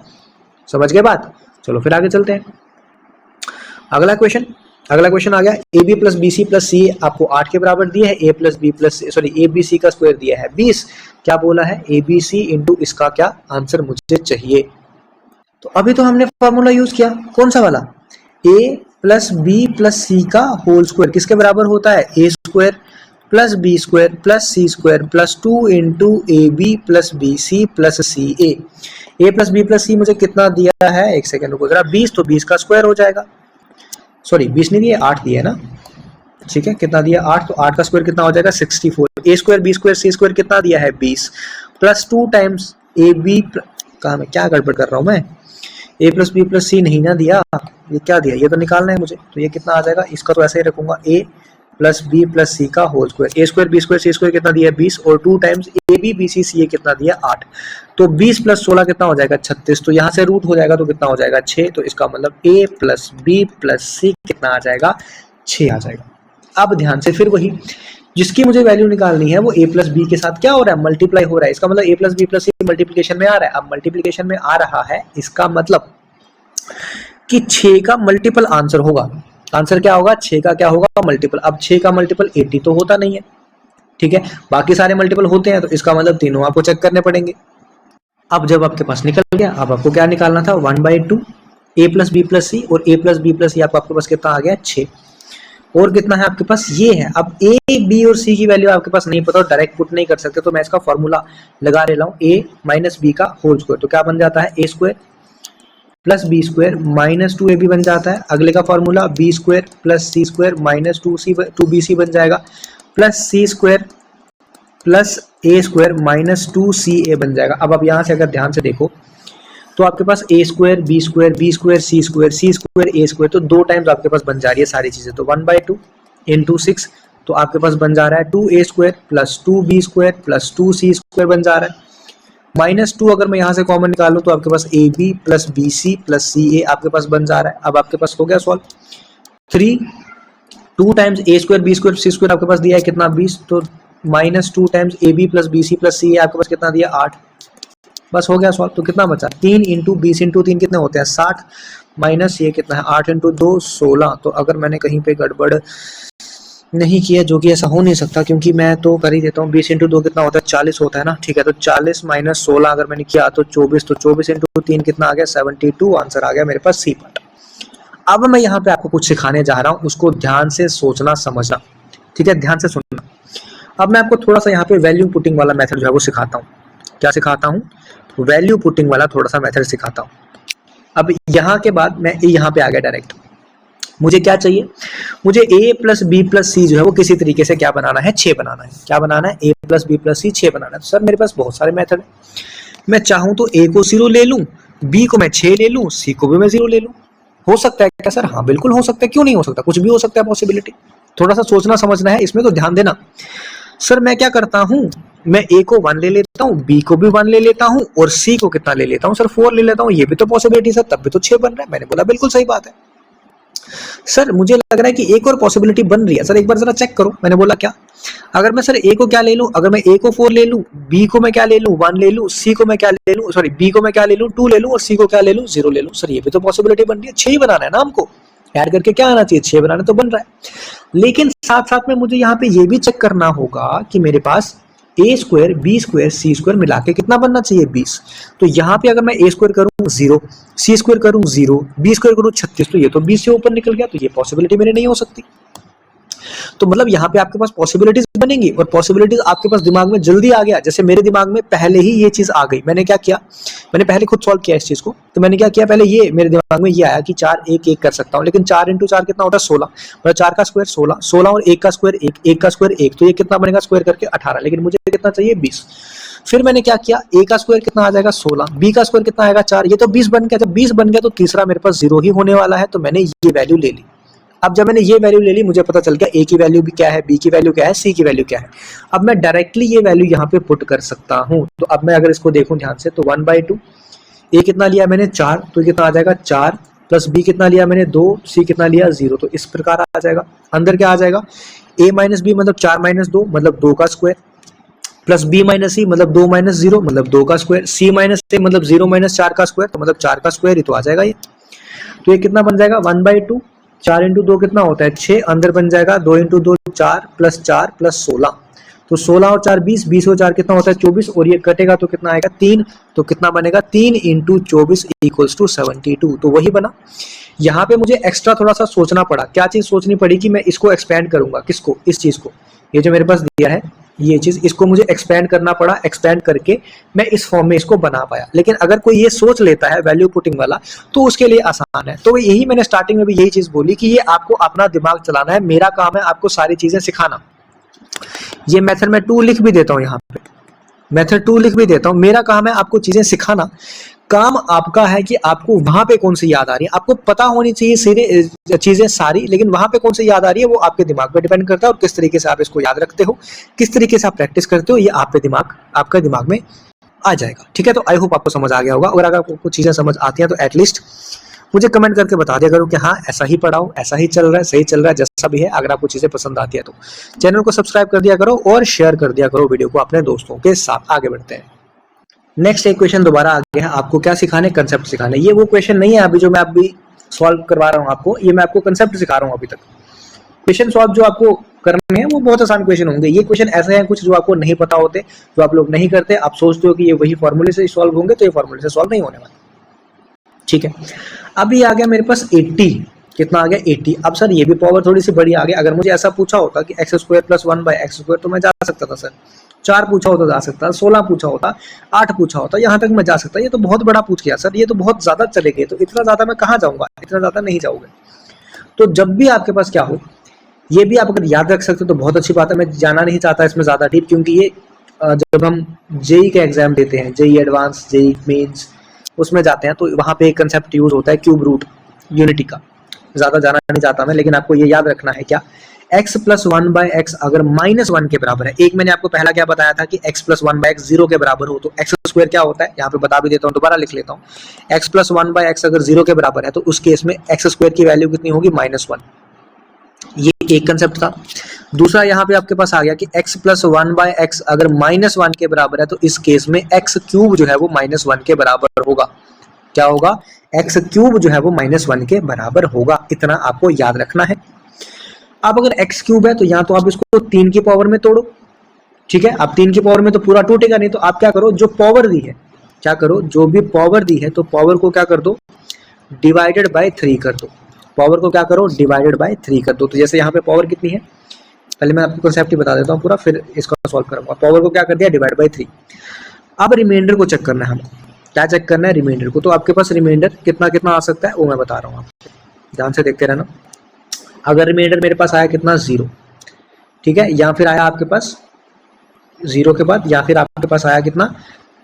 समझ गए बात? चलो फिर आगे चलते हैं। अगला क्वेश्चन आ गया। A B plus B C plus C आपको 8 के बराबर दिया है। A plus B plus A B C का स्क्वायर दिया है 20। क्या बोला है, ए बी सी इंटू इसका क्या आंसर मुझे चाहिए। तो अभी तो हमने फॉर्मूला यूज किया, कौन सा वाला, a plus B plus C का होल स्क्वायर किसके बराबर होता है, A square plus B square plus C square plus 2 into A B plus B C plus C A plus B plus C मुझे कितना दिया है, एक सेकेंड रुको जरा, 20। तो 20 का स्क्वायर हो जाएगा, सॉरी 20 नहीं दिया, 8 दिया है ना, ठीक है। कितना दिया 8, तो 8 का स्क्वायर कितना हो जाएगा 64। ए square B square C square कितना दिया है 20 प्लस 2 टाइम्स ए बी, कहा मैं क्या गड़बड़ कर रहा हूं मैं, ए प्लस बी प्लस सी नहीं ना दिया, ये क्या दिया, ये तो निकालना है मुझे। तो ये कितना आ जाएगा, इसका तो ऐसे ही रखूंगा, A plus B plus C का whole square, A square B square C square कितना दिया है 20, और 2 times A B B C C A कितना दिया 8, तो 20 प्लस 16 कितना हो जाएगा 36, तो यहाँ से रूट हो जाएगा तो कितना हो जाएगा 6, तो इसका मतलब ए प्लस बी प्लस सी कितना आ जाएगा 6 आ जाएगा। अब ध्यान से फिर वही जिसकी मुझे वैल्यू निकालनी है वो a प्लस बी के साथ क्या हो रहा है, मल्टीप्लाई हो रहा है, इसका मतलब a plus B plus C multiplication में आ रहा है। अब मल्टीप्लीकेशन में आ रहा है इसका मतलब कि 6 का मल्टीपल आंसर होगा, आंसर क्या होगा 6 का क्या होगा मल्टीपल। अब 6 का मल्टीपल 80 तो होता नहीं है, ठीक है, बाकी सारे मल्टीपल होते हैं, तो इसका मतलब तीनों आपको चेक करने पड़ेंगे। अब जब आपके पास निकल गया, अब आपको क्या निकालना था 1/2 a प्लस बी प्लस सी, और a प्लस बी प्लस सी आपके पास कितना आ गया 6, और कितना है आपके पास ये है। अब a b और c की वैल्यू आपके पास नहीं पता, डायरेक्ट पुट नहीं कर सकते, तो मैं इसका फॉर्मूला लगा रहा हूँ a माइनस बी का होल स्क्वायर, तो क्या बन जाता है a square plus B square minus 2ab बन जाता है। अगले का formula B square plus C square minus 2bc बन जाएगा, plus C square plus A square minus 2ca बन जाएगा। अब आप यहाँ से अगर ध्यान से देखो तो आपके पास A square B square B square C square A square, तो 2 टाइम्स आपके पास बन जा रही है सारी चीजें, तो 1/2 इंटू 6, तो आपके पास बन जा रहा है 2a square plus 2b square plus 2c square बन जा रहा है, माइनस 2 अगर मैं यहाँ से कॉमन निकालूं तो आपके पास A B plus B C plus C A आपके पास बन जा रहा है। अब आपके पास हो गया solve, 2 times A square B square C square आपके पास दिया है कितना 20, तो minus 2 times A B plus B C plus C A आपके पास कितना दिया 8, बस हो गया सॉल्व। तो कितना बचा 3 इंटू 20 इंटू 3 कितने होते हैं 60, माइनस ये कितना है 8 इंटू 2 16। तो अगर मैंने कहीं पे गड़बड़ नहीं किया, जो कि ऐसा हो नहीं सकता क्योंकि मैं तो कर ही देता हूँ, 20 इंटू 2 कितना होता है 40 होता है ना, ठीक है, तो 40 माइनस 16 अगर मैंने किया तो 24, तो 24 इंटू 3 कितना आ गया 72, आंसर आ गया मेरे पास सी पार्ट। अब मैं यहाँ पे आपको कुछ सिखाने जा रहा हूँ, उसको ध्यान से सोचना समझना, ठीक है, ध्यान से सुनना। अब मैं आपको थोड़ा सा यहाँ पे वैल्यू पुटिंग वाला मेथड जो है वो सिखाता हूँ। क्या सिखाता हूँ, वैल्यू पुटिंग वाला थोड़ा सा मेथड सिखाता हूँ। अब यहाँ के बाद मैं यहाँ पे आ गया डायरेक्ट, मुझे क्या चाहिए, मुझे a plus B plus C जो है वो किसी तरीके से क्या बनाना है 6 बनाना है। क्या बनाना है, a प्लस बी प्लस सी 6 बनाना है। तो सर मेरे पास बहुत सारे मेथड है, मैं चाहूँ तो a को 0 ले लूँ, b को मैं 6 ले लूँ, c को भी मैं 0 ले लूँ, हो सकता है क्या सर, हाँ बिल्कुल हो सकता है, क्यों नहीं हो सकता, कुछ भी हो सकता है पॉसिबिलिटी। थोड़ा सा सोचना समझना है इसमें, तो ध्यान देना। सर मैं क्या करता हूँ, मैं a को 1 ले लेता हूँ, b को भी 1 ले लेता हूँ, और c को कितना ले लेता हूँ सर 4 ले लेता हूँ, ये भी तो पॉसिबिलिटी सर, तब भी तो 6 बन रहा है। मैंने बोला बिल्कुल सही बात है सर, मुझे लग रहा है कि एक और पॉसिबिलिटी बन रही है सर, एक बार जरा चेक करो। मैंने बोला क्या, अगर मैं सर a को क्या ले लूं, अगर मैं a को 4 ले लूं, b को मैं क्या ले लूं 1 ले लूं, c को मैं क्या ले लूं, सॉरी b को मैं क्या ले लूं 2 ले लूं, और c को क्या ले लूं 0 ले लूं। सर ये भी तो पॉसिबिलिटी बन रही है, 6 ही बनाना है ना हमको, ऐड करके क्या आना चाहिए 6 बनाना तो बन रहा है। लेकिन साथ साथ में मुझे यहाँ पे ये भी चेक करना होगा कि मेरे पास A square B square C square मिला के कितना बनना चाहिए 20। तो यहाँ पे अगर मैं ए स्क्वायर करूँ 0, सी स्क्वायर करूँ 0, बी स्क्वायर करूँ 36, तो ये तो 20 से ऊपर निकल गया, तो ये पॉसिबिलिटी मेरी नहीं हो सकती। तो मतलब यहाँ पे आपके पास पॉसिबिलिटीज बनेंगी, और पॉसिबिलिटीज आपके पास दिमाग में जल्दी आ गया। जैसे मेरे दिमाग में पहले ही ये चीज आ गई, मैंने क्या किया, मैंने पहले खुद सॉल्व किया इस चीज को। तो मैंने क्या किया, पहले ये मेरे दिमाग में ये आया कि 4 1 1 कर सकता हूँ, लेकिन 4 इंटू 4 कितना होता है 16, मतलब 4 का स्क्वायर 16, 16 और 1 का स्क्वायर 1, 1 का स्क्वायर 1, तो ये कितना बनेगा स्क्वायर करके 18, लेकिन मुझे कितना चाहिए 20। फिर मैंने क्या किया, a का स्क्वायर कितना आ जाएगा 16, b का स्क्वायर कितना आएगा 4, ये तो 20 बन गया। जब 20 बन गया तो तीसरा मेरे पास 0 ही होने वाला है, तो मैंने ये वैल्यू ले ली। अब जब मैंने ये वैल्यू ले ली, मुझे पता चल गया a की वैल्यू भी क्या है, b की वैल्यू क्या है, c की वैल्यू क्या है। अब मैं डायरेक्टली ये वैल्यू यहाँ पे पुट कर सकता हूँ। तो अब मैं अगर इसको देखूं ध्यान से, तो 1/2 a कितना लिया मैंने 4, तो कितना आ जाएगा 4, प्लस b कितना लिया मैंने 2, c कितना लिया 0, तो इस प्रकार आ जाएगा। अंदर क्या आ जाएगा, a माइनस बी मतलब 4 माइनस 2 मतलब 2 का स्क्वायर, प्लस b माइनस सी मतलब 2 माइनस 0 मतलब 2 का स्क्वायर, c माइनस a मतलब 0 माइनस 4 का स्क्वायर, तो मतलब 4 का स्क्वायर ही तो आ जाएगा ये। तो ये कितना बन जाएगा 1/2, 4 इंटू 2 कितना होता है 6, अंदर बन जाएगा 2 इंटू 2 4 प्लस 16, तो 16 और 4 20, 20 और 4 कितना होता है 24, और ये कटेगा तो कितना आएगा 3, तो कितना बनेगा 3 इंटू 24 इक्वल्स टू 72, तो वही बना। यहाँ पे मुझे एक्स्ट्रा थोड़ा सा सोचना पड़ा, क्या चीज सोचनी पड़ी कि मैं इसको एक्सपेंड करूंगा, किसको, इस चीज को, ये जो मेरे पास दिया है ये चीज, इसको मुझे एक्सपेंड करना पड़ा, एक्सपेंड करके मैं इस फॉर्म में इसको बना पाया। लेकिन अगर कोई ये सोच लेता है वैल्यू पुटिंग वाला, तो उसके लिए आसान है। तो यही मैंने स्टार्टिंग में भी यही चीज बोली कि ये आपको अपना दिमाग चलाना है, मेरा काम है आपको सारी चीजें सिखाना। ये मेथड मैं 2 लिख भी देता हूँ, यहाँ पे मेथड 2 लिख भी देता हूँ, मेरा काम है आपको चीजें सिखाना। काम आपका है कि आपको वहां पे कौन सी याद आ रही है, आपको पता होनी चाहिए सारी चीजें सारी, लेकिन वहां पे कौन सी याद आ रही है वो आपके दिमाग पे डिपेंड करता है और किस तरीके से आप इसको याद रखते हो, किस तरीके से आप प्रैक्टिस करते हो, ये आपके दिमाग में आ जाएगा। ठीक है, तो आई होप आपको समझ आ गया होगा। और अगर आपको कुछ चीजें समझ आती हैं तो एटलीस्ट मुझे कमेंट करके बता दिया करो कि हाँ ऐसा ही पढ़ाओ, ऐसा ही चल रहा है, सही चल रहा है, जैसा भी है। अगर आपको चीजें पसंद आती है तो चैनल को सब्सक्राइब कर दिया करो और शेयर कर दिया करो वीडियो को अपने दोस्तों के साथ। आगे बढ़ते हैं। नेक्स्ट एक क्वेश्चन दोबारा आ गया है, आपको क्या सिखाने, कंसेप्ट सिखाने। ये वो क्वेश्चन नहीं है अभी जो मैं अभी सॉल्व करवा रहा हूँ आपको, ये मैं आपको कंसेप्ट सिखा रहा हूँ। अभी तक क्वेश्चन सॉल्व जो आपको करने हैं वो बहुत आसान क्वेश्चन होंगे। ये क्वेश्चन ऐसे हैं कुछ जो आपको नहीं पता होते, जो आप लोग नहीं करते, आप सोचते हो कि ये वही फॉर्मूले से सॉल्व होंगे, तो ये फॉर्मूले से सॉल्व नहीं होने वाले। ठीक है, अभी आ गया मेरे पास 80, कितना आ गया 80। अब सर ये भी पावर थोड़ी सी बड़ी आ गई। अगर मुझे ऐसा पूछा होता कि x स्क्वायर प्लस 1/x² तो मैं जा सकता था सर, 4 पूछा होता जा सकता, 16 पूछा होता, 8 पूछा होता, यहाँ तक मैं जा सकता। ये तो बहुत बड़ा पूछ गया सर, ये तो बहुत ज्यादा चले गए, तो इतना ज्यादा मैं कहाँ जाऊंगा, इतना ज्यादा नहीं जाऊंगा। तो जब भी आपके पास क्या हो, ये भी आप अगर याद रख सकते हो तो बहुत अच्छी बात है। मैं जाना नहीं चाहता इसमें ज्यादा डीप, क्योंकि ये जब हम जेई का एग्जाम देते हैं, जेई एडवांस, जेई मेंस, उसमें जाते हैं तो वहां पे एक कंसेप्ट यूज होता है क्यूब रूट यूनिटी का। ज्यादा जाना नहीं चाहता मैं, लेकिन आपको ये याद रखना है क्या, x प्लस 1/x अगर -1 के बराबर है। एक मैंने आपको पहला क्या बताया था कि x प्लस 1/x 0 के बराबर हो, तो x स्क्वायर क्या होता है, यहाँ पे बता भी देता हूँ, दोबारा लिख लेता हूँ। x प्लस 1/x अगर 0 के बराबर है तो उस केस में x स्क्वायर की वैल्यू कितनी होगी, -1। ये एक कंसेप्ट था। दूसरा यहाँ पे आपके पास आ गया कि x प्लस 1/x अगर -1 के बराबर है तो इस केस में x क्यूब जो है वो -1 के बराबर होगा। क्या होगा, x क्यूब जो है वो -1 के बराबर होगा। इतना आपको याद रखना है। अब अगर x क्यूब है तो यहाँ तो आप इसको 3 की पावर में तोड़ो। ठीक है, अब 3 की पावर में तो पूरा टूटेगा नहीं, तो आप क्या करो, जो पावर दी है, क्या करो, जो भी पावर दी है तो पावर को क्या कर दो, डिवाइडेड बाय 3 कर दो। पावर को क्या करो, डिवाइडेड बाय 3 कर दो। तो जैसे यहाँ पे पावर कितनी है, पहले मैं आपको कंसेप्ट ही बता देता हूँ पूरा, फिर इसको सॉल्व करूंगा। पावर को क्या कर दिया, डिवाइड बाय 3। अब रिमाइंडर को चेक करना है हमको। क्या चेक करना है, रिमाइंडर को। तो आपके पास रिमाइंडर कितना कितना आ सकता है वो मैं बता रहा हूँ आपको, ध्यान से देखते रहना। अगर रिमाइंडर मेरे पास आया कितना, 0, ठीक है, या फिर आया आपके पास 0 के बाद, या फिर आपके पास आया कितना,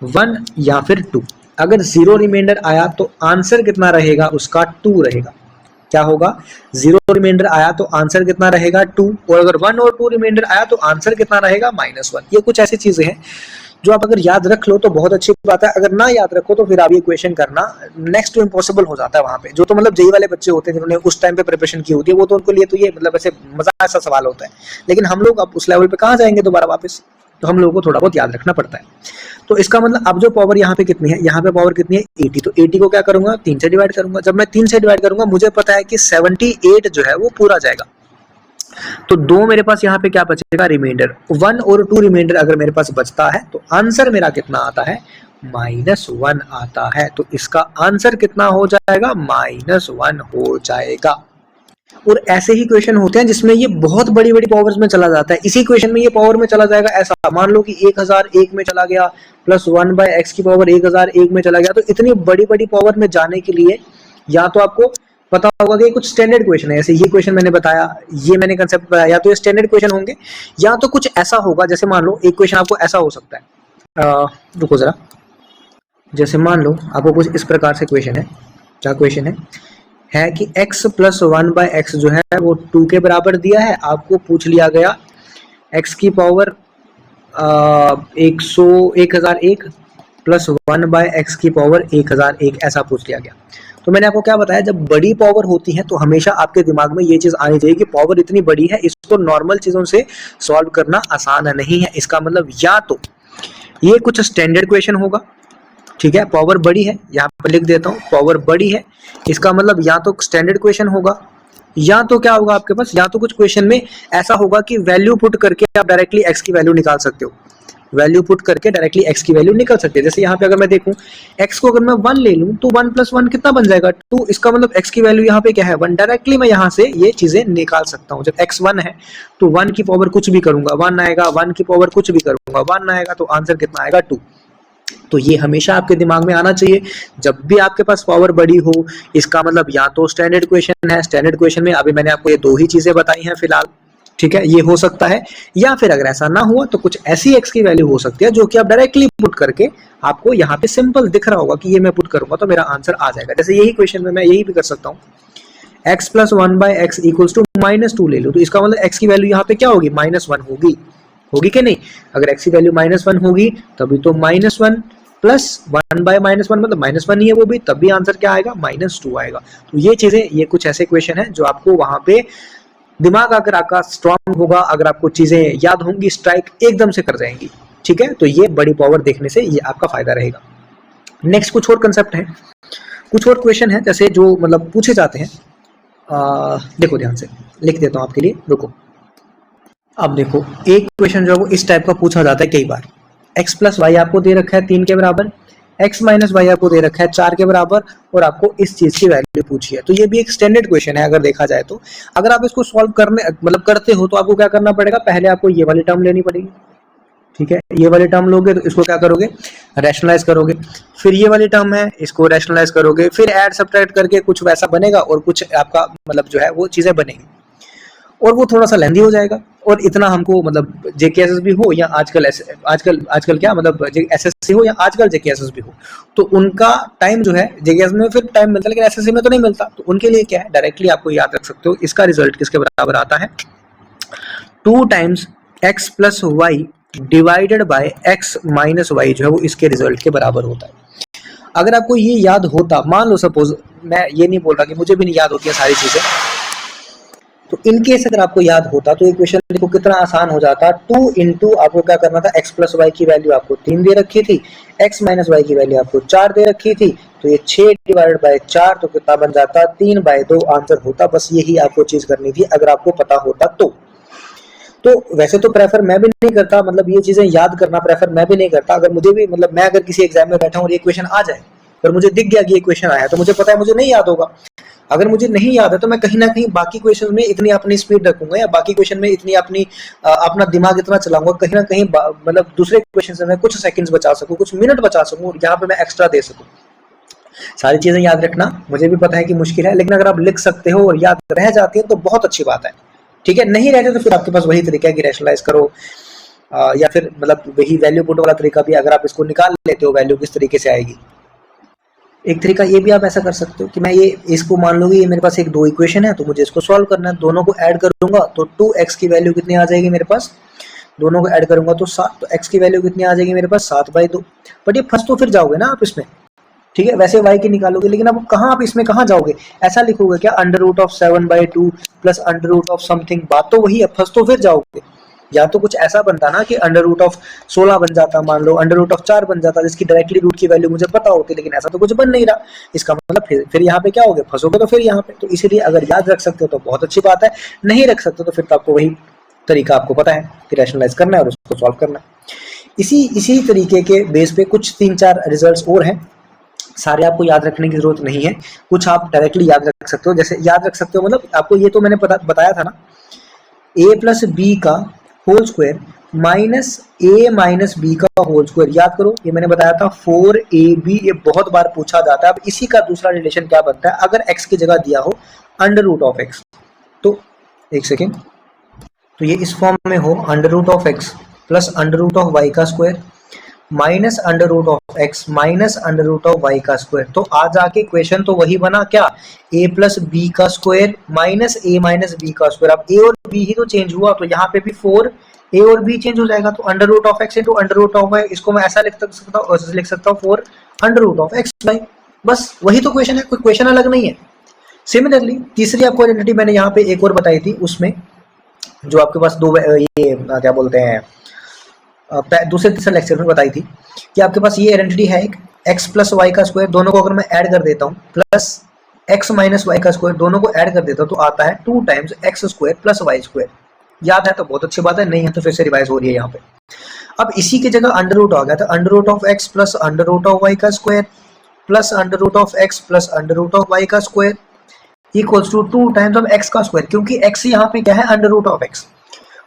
1 या फिर 2। अगर 0 रिमाइंडर आया तो आंसर कितना रहेगा उसका, 2 रहेगा। क्या होगा, 0 रिमाइंडर आया तो आंसर कितना रहेगा, 2। और अगर 1 और 2 रिमाइंडर आया तो आंसर कितना रहेगा, -1। ये कुछ ऐसी चीजें हैं जो आप अगर याद रख लो तो बहुत अच्छी बात है। अगर ना याद रखो तो फिर आप ये क्वेश्चन करना नेक्स्ट टू इम्पॉसिबल हो जाता है वहां पे। जो तो मतलब जेई वाले बच्चे होते हैं जिन्होंने उस टाइम पे प्रिपरेशन की होती है, वो तो उनके लिए तो ये मतलब ऐसे मजा ऐसा सवाल होता है। लेकिन हम लोग अब उस लेवल पे कहाँ जाएंगे दोबारा वापस, तो हम लोगों को थोड़ा बहुत याद रखना पड़ता है। तो इसका मतलब अब जो पावर यहाँ पे कितनी है, यहाँ पे पावर कितनी है, 80। तो 80 को क्या करूंगा, 3 से डिवाइड करूंगा। जब मैं 3 से डिवाइड करूंगा मुझे पता है कि 78 जो है वो पूरा जाएगा। तो 2 मेरे पास यहाँ पे क्या बचेगा, रिमाइंडर। 1 और 2 रिमाइंडर अगर मेरे पास बचता है तो आंसर मेरा कितना आता है, -1 आता है। तो इसका आंसर कितना हो जाएगा, -1 हो जाएगा। और ऐसे ही क्वेश्चन होते हैं जिसमें ये बहुत बड़ी बड़ी पावर्स में चला जाता है। इसी क्वेश्चन में ये पावर में चला जाएगा ऐसा, मान लो कि 1001 में चला गया, प्लस 1/x की पावर 1001 में चला गया। तो इतनी बड़ी बड़ी पावर में जाने के लिए या तो आपको पता होगा कि कुछ स्टैंडर्ड क्वेश्चन है, ऐसे ये क्वेश्चन मैंने बताया, ये मैंने कंसेप्ट बताया, या तो ये स्टैंडर्ड क्वेश्चन होंगे, या तो कुछ ऐसा होगा जैसे मान लो एक क्वेश्चन आपको ऐसा हो सकता है, रुको जरा, जैसे मान लो आपको कुछ इस प्रकार से क्वेश्चन है। क्या क्वेश्चन है कि x प्लस 1/x जो है वो 2 के बराबर दिया है। आपको पूछ लिया गया x की पावर 1001 प्लस 1/x की पावर 1001, ऐसा पूछ लिया गया। तो मैंने आपको क्या बताया, जब बड़ी पावर होती है तो हमेशा आपके दिमाग में ये चीज आनी चाहिए कि पावर इतनी बड़ी है, इसको नॉर्मल चीजों से सॉल्व करना आसान नहीं है। इसका मतलब या तो ये कुछ स्टैंडर्ड क्वेश्चन होगा, ठीक है, पावर बड़ी है, यहाँ पर लिख देता हूँ पावर बड़ी है, इसका मतलब या तो स्टैंडर्ड क्वेश्चन होगा, या तो क्या होगा आपके पास, या तो कुछ क्वेश्चन में ऐसा होगा कि वैल्यू पुट करके आप डायरेक्टली x की वैल्यू निकाल सकते हो। वैल्यू पुट करके डायरेक्टली x की वैल्यू निकल सकते हैं। जैसे यहाँ पे अगर मैं देखूं x को अगर मैं 1 ले लूं तो 1 + 1 कितना बन जाएगा, 2। इसका मतलब x की वैल्यू यहाँ पे क्या है, 1। डायरेक्टली मैं यहाँ से ये चीजें निकाल सकता हूँ। जब x 1 है तो 1 की पावर कुछ भी करूंगा 1 आएगा, 1 की पावर कुछ भी करूंगा 1 आएगा, तो आंसर कितना आएगा, 2। तो ये हमेशा आपके दिमाग में आना चाहिए जब भी आपके पास पावर बड़ी हो। इसका मतलब या तो स्टैंडर्ड क्वेश्चन है, स्टैंडर्ड क्वेश्चन में अभी मैंने आपको ये 2 ही चीजें बताई हैं फिलहाल, ठीक है, ये हो सकता है। या फिर अगर ऐसा ना हुआ तो कुछ ऐसी x की वैल्यू हो सकती है जो कि आप डायरेक्टली पुट करके आपको यहाँ पे सिंपल दिख रहा होगा कि ये मैं पुट करूंगा तो मेरा आंसर आ जाएगा। जैसे यही क्वेश्चन में मैं यही भी कर सकता हूँ, x plus 1/x equals to -2 ले लो, तो इसका मतलब x की वैल्यू यहाँ पे क्या होगी, -1 होगी, होगी कि नहीं? अगर x की वैल्यू -1 होगी तभी तो -1 प्लस 1/-1 मतलब -1 ही है वो भी, तब भी आंसर क्या आएगा, -2 आएगा। तो ये चीजें, ये कुछ ऐसे क्वेश्चन है जो आपको वहां पे दिमाग अगर आपका स्ट्रांग होगा, अगर आपको चीजें याद होंगी, स्ट्राइक एकदम से कर जाएंगी। ठीक है, तो ये बड़ी पावर देखने से ये आपका फायदा रहेगा। नेक्स्ट कुछ और कंसेप्ट है, कुछ और क्वेश्चन है जैसे जो मतलब पूछे जाते हैं। देखो ध्यान से लिख देता हूं आपके लिए, रुको। अब देखो एक क्वेश्चन जो है वो इस टाइप का पूछा जाता है कई बार, x प्लस वाई आपको दे रखा है 3 के बराबर, x माइनस वाई आपको दे रखा है 4 के बराबर, और आपको इस चीज की वैल्यू पूछी है। तो ये भी एक स्टैंडर्ड क्वेश्चन है अगर देखा जाए तो। अगर आप इसको सॉल्व करने मतलब करते हो तो आपको क्या करना पड़ेगा, पहले आपको ये वाली टर्म लेनी पड़ेगी। ठीक है, ये वाली टर्म लोगे तो इसको क्या करोगे, रैशनलाइज करोगे, फिर ये वाली टर्म है इसको रैशनलाइज करोगे, फिर ऐड सब्ट्रैक्ट करके कुछ वैसा बनेगा और कुछ आपका मतलब जो है वो चीजें बनेगी, और वो थोड़ा सा लेंदी हो जाएगा। और इतना हमको मतलब जेकेएसएस भी हो या आजकल क्या मतलब एसएससी हो या आजकल जेकेएसएस भी हो, तो उनका टाइम जो है जेकेएस में फिर टाइम मिलता है, लेकिन एसएससी में तो नहीं मिलता। तो उनके लिए क्या है, डायरेक्टली आपको याद रख सकते हो इसका रिजल्ट किसके बराबर आता है, 2 times x plus Y divided by x minus Y जो है वो इसके रिजल्ट के बराबर होता है। अगर आपको ये याद होता, मान लो सपोज, मैं ये नहीं बोल रहा कि मुझे भी नहीं याद होती है सारी चीजें, तो इनकेस अगर आपको याद होता तो ये क्वेश्चन देखो कितना आसान हो जाता। 2 इंटू आपको क्या करना था, x प्लस वाई की वैल्यू आपको 3 दे रखी थी, x माइनस वाई की वैल्यू आपको 4 दे रखी थी, तो ये 6 डिवाइडेड बाय 4 तो कितना बन जाता, 3/2 आंसर होता। बस यही आपको चीज करनी थी अगर आपको पता होता तो वैसे तो प्रेफर मैं भी नहीं करता, मतलब ये चीजें याद करना प्रेफर मैं भी नहीं करता। अगर मुझे भी मतलब मैं अगर किसी एग्जाम में बैठा हूँ और ये क्वेश्चन आ जाए, पर मुझे दिख गया कि ये क्वेश्चन आया, तो मुझे पता है मुझे नहीं याद होगा। अगर मुझे नहीं याद है तो मैं कहीं ना कहीं बाकी क्वेश्चन में इतनी अपनी स्पीड रखूंगा, या बाकी क्वेश्चन में इतनी अपनी अपना दिमाग इतना चलाऊंगा, कहीं ना कहीं मतलब दूसरे क्वेश्चन से मैं कुछ सेकंड्स बचा सकूं, कुछ मिनट बचा सकूं, और यहाँ पे मैं एक्स्ट्रा दे सकूं। सारी चीजें याद रखना मुझे भी पता है कि मुश्किल है, लेकिन अगर आप लिख सकते हो और याद रह जाती है तो बहुत अच्छी बात है। ठीक है, नहीं रहते तो फिर आपके पास वही तरीका है कि रैशनलाइज करो, या फिर मतलब वही वैल्यू पुट वाला तरीका भी, अगर आप इसको निकाल लेते हो वैल्यू किस तरीके से आएगी। एक तरीका ये भी आप ऐसा कर सकते हो कि मैं ये इसको मान लूंगी, ये मेरे पास एक 2 इक्वेशन है तो मुझे इसको सॉल्व करना है, दोनों को ऐड करूंगा तो 2x की वैल्यू कितनी आ जाएगी मेरे पास, दोनों को ऐड करूंगा तो 7, तो x की वैल्यू कितनी आ जाएगी मेरे पास, 7/2। बट ये फंस तो फिर जाओगे ना आप इसमें। ठीक है, वैसे y की निकालोगे, लेकिन अब कहाँ आप इसमें कहाँ जाओगे, ऐसा लिखोगे क्या, √7/2 प्लस √ समथिंग, बात तो वही है, फंस तो फिर जाओगे। या तो कुछ ऐसा बनता ना कि √16 बन जाता, मान लो √4 बन जाता, जिसकी डायरेक्टली रूट की वैल्यू मुझे पता होती, लेकिन ऐसा तो कुछ बन नहीं रहा। इसका मतलब फिर यहाँ पे क्या हो गया, फंसोगे तो फिर यहाँ पे। तो इसीलिए अगर याद रख सकते हो तो बहुत अच्छी बात है, नहीं रख सकते तो फिर तो आपको वही तरीका आपको पता है कि रैशनलाइज करना है और उसको सॉल्व करना है। इसी तरीके के बेस पे कुछ 3-4 रिजल्ट्स और हैं, सारे आपको याद रखने की जरूरत नहीं है, कुछ आप डायरेक्टली याद रख सकते हो। जैसे याद रख सकते हो मतलब आपको ये तो मैंने बताया था ना, a प्लस बी का whole square minus a minus B का होल स्क्वायर, याद करो ये मैंने बताया था 4ab, ये बहुत बार पूछा जाता है। अब इसी का दूसरा रिलेशन क्या बनता है, अगर x की जगह दिया हो √x, तो एक सेकेंड, तो ये इस फॉर्म में हो √x प्लस √y का square minus √x minus √y का स्क्वायर, तो आ जाके क्वेश्चन तो वही बना क्या, a प्लस बी का square minus a minus B का स्क्वायर। अब a और b ही तो चेंज हुआ, तो यहाँ पे भी 4a और b चेंज हो जाएगा, तो √x इंटू √y, इसको मैं ऐसा लिख सकता हूँ 4 √x/, बस वही तो क्वेश्चन है, कोई क्वेश्चन अलग नहीं है। सिमिलरली तीसरी आपको आइडेंटिटी मैंने यहाँ पे एक और बताई थी, उसमें जो आपके पास ये क्या बोलते हैं दूसरे तीसरे लेक्चर में बताई थी कि आपके पास ये आइडेंटिटी है एक x प्लस वाई का स्क्वायर, दोनों को अगर मैं ऐड कर देता हूँ, प्लस x माइनस वाई का स्क्वायर, दोनों को ऐड कर देता हूँ तो आता है 2 times x square plus Y square. याद है तो बहुत अच्छी बात है, नहीं है तो फिर से रिवाइज हो रही है यहाँ पे। अब इसी की जगह अंडर रूट आ गया था, √x प्लस √y का square plus √x plus √y का square equals to 2 times of x का स्क्वायर, क्योंकि x यहाँ पे क्या है √x,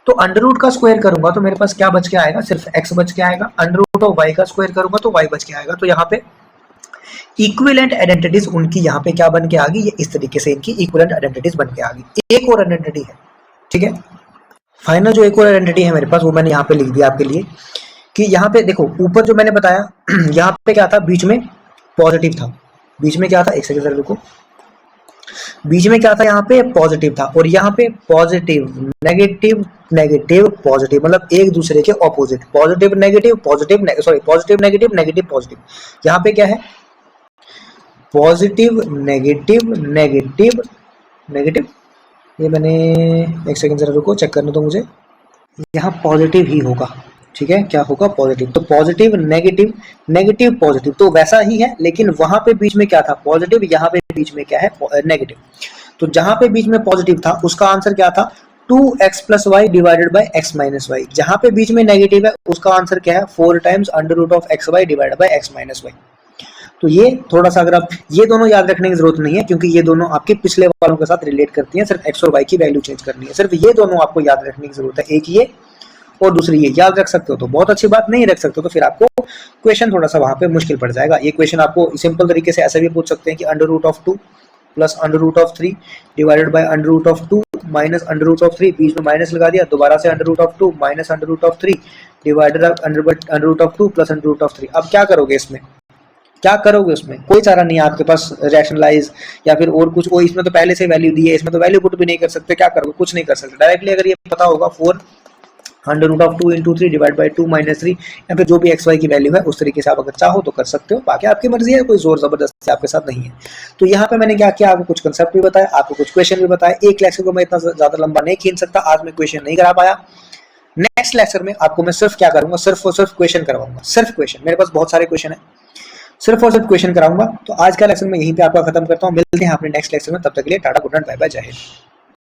तो अंडर रूट का स्क्वायर करूंगा तो मेरे पास क्या बच के आएगा, सिर्फ x बच के आएगा। √y का स्क्वायर करूंगा तो y बच के आएगा। तो यहाँ पे इक्विवेलेंट आइडेंटिटीज उनकी यहाँ पे क्या बन के आ गई, ये इस तरीके से इनकी इक्विवेलेंट आइडेंटिटीज बन के आ गई। एक और आइडेंटिटी है, ठीक है, फाइनल जो एक और आइडेंटिटी है मेरे पास वो मैंने यहाँ पे लिख दिया आपके लिए कि यहाँ पे देखो ऊपर जो मैंने बताया यहाँ पे क्या था, बीच में पॉजिटिव था, बीच में क्या था, एक सेकंड जरा रुको, बीच में क्या था, यहाँ पे पॉजिटिव था और यहाँ पे पॉजिटिव नेगेटिव नेगेटिव पॉजिटिव, मतलब एक दूसरे के opposite, positive negative positive sorry positive negative negative positive. यहाँ पे क्या है, पॉजिटिव नेगेटिव नेगेटिव नेगेटिव, ये मैंने एक सेकंड जरा रुको चेक करने दो मुझे, यहाँ पॉजिटिव ही होगा, ठीक है, क्या होगा, पॉजिटिव। तो पॉजिटिव नेगेटिव नेगेटिव पॉजिटिव तो वैसा ही है, लेकिन वहां पे बीच में क्या था, पॉजिटिव, यहाँ पे बीच में क्या है, नेगेटिव। तो जहां पे बीच में पॉजिटिव था उसका आंसर क्या था, 2x plus Y divided by x minus Y. जहां पे बीच में नेगेटिव है उसका आंसर क्या है, 4 times under root of X Y divided by x minus Y. तो ये थोड़ा सा अगर आप ये दोनों याद रखने की जरूरत नहीं है, क्योंकि ये दोनों आपके पिछले वालों के साथ रिलेट करती हैं, सिर्फ x और y की वैल्यू चेंज करनी है, सिर्फ ये दोनों आपको याद रखने की जरूरत है, एक ये और दूसरी ये। याद रख सकते हो तो बहुत अच्छी बात, नहीं रख सकते हो तो फिर आपको क्वेश्चन थोड़ा सा वहां पे मुश्किल पड़ जाएगा। ये क्वेश्चन आपको सिंपल तरीके से ऐसे भी पूछ सकते हैं कि under root of 2 plus under root of 3 divided by under root of 2 minus under root of 3, बीच में माइनस लगा दिया, दोबारा से under root of 2 minus under root of 3 divided under root of 2 plus under root of 3। अब क्या करोगे इसमें, क्या करोगे उसमें, कोई चारा नहीं है आपके पास रैशनलाइज या फिर और कुछ, वो इसमें तो पहले से वैल्यू दी है, इसमें तो वैल्यू पुट भी नहीं कर सकते, क्या करोगे, कुछ नहीं कर सकते। डायरेक्टली अगर ये पता होगा 4 under root of 2 into 3 divide by 2 minus 3, या फिर जो भी एक्स वाई की वैल्यू है उस तरीके से आप अगर चाहो तो कर सकते हो, बाकी आपकी मर्जी है, कोई जोर जबरदस्ती आपके साथ नहीं है। तो यहाँ पे मैंने क्या किया, आपको कुछ कंसेप्ट भी बताया, आपको कुछ क्वेश्चन भी बताया। एक लेक्चर को मैं इतना ज्यादा लंबा नहीं खींच सकता, आज मैं क्वेश्चन नहीं करा पाया। नेक्स्ट लेक्चर में आपको मैं सिर्फ क्या करूंगा, सिर्फ और सिर्फ क्वेश्चन करवाऊंगा, सिर्फ क्वेश्चन, मेरे पास बहुत सारे क्वेश्चन है, सिर्फ और सिर्फ क्वेश्चन कराऊंगा। तो आज का लेक्चर मैं यहीं पे आपका खत्म करता हूँ, मिलते हैं अपने नेक्स्ट लेक्चर में, तब तक के लिए tata good night bye bye जय हिंद।